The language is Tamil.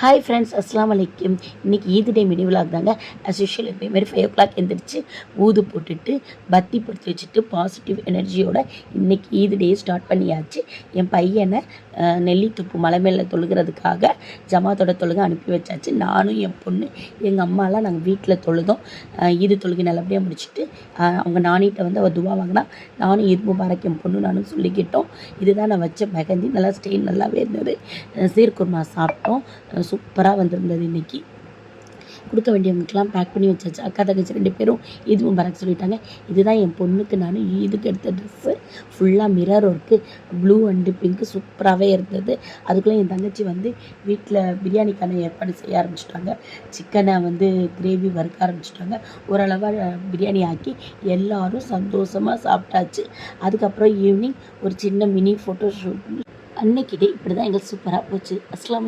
ஹாய் ஃப்ரெண்ட்ஸ், அஸ்ஸலாமு அலைக்கும். இன்றைக்கி ஈத் டே மினி விலாக் தாங்க. அஸ் யூஷுவல் எப்பயும் மாதிரி 5 o'clock எழுந்திரிச்சு ஊது போட்டுட்டு பத்தி படுத்தி வச்சுட்டு பாசிட்டிவ் எனர்ஜியோட இன்றைக்கி ஈத் டே ஸ்டார்ட் பண்ணியாச்சு. என் பையனை நெல்லித்தொப்பு மலை மேலே தொழுகிறதுக்காக ஜமாத்தோட தொழுகை அனுப்பி வச்சாச்சு. நானும் என் பொண்ணு எங்கள் அம்மாலாம் நாங்கள் வீட்டில் தொழுதோம். ஈது தொழுகை நல்லபடியாக முடிச்சுட்டு அவங்க நானிகிட்ட வந்து அவள் துவா வாங்கினா, நானும் ஈத் முபாரக் என் பொண்ணு நானும் சொல்லிக்கிட்டோம். இதுதான் நான் வச்ச மெகந்தி. நல்லா ஸ்டெயின் நல்லாவே இருந்தது. சீர்குர்மா சாப்பிட்டோம். சூப்பராக வந்திருந்தது. இன்றைக்கி கொடுக்க வேண்டியவங்களுக்கெல்லாம் பேக் பண்ணி வச்சாச்சு. அக்கா தங்கச்சி 2 பேரும் ஈத் முபாரக் சொல்லிட்டாங்க. இதுதான் என் பொண்ணுக்கு நான் ஈதுக்கு எடுத்த ட்ரெஸ்ஸு. ஃபுல்லாக mirror work, blue and pink சூப்பராகவே இருந்தது. அதுக்குள்ளே என் தங்கச்சி வந்து வீட்டில் பிரியாணிக்கான ஏற்பாடு செய்ய ஆரம்பிச்சிட்டாங்க. சிக்கனை வந்து கிரேவி வறுக்க ஆரம்பிச்சிட்டாங்க. ஓரளவாக பிரியாணி ஆக்கி எல்லோரும் சந்தோஷமாக சாப்பிட்டாச்சு. அதுக்கப்புறம் ஈவினிங் ஒரு சின்ன மினி ஃபோட்டோ ஷூட். அன்னைக்கு டே இப்படி தான் எங்களுக்கு சூப்பராக போச்சு. அஸ்ஸலாமு அலைக்கும்.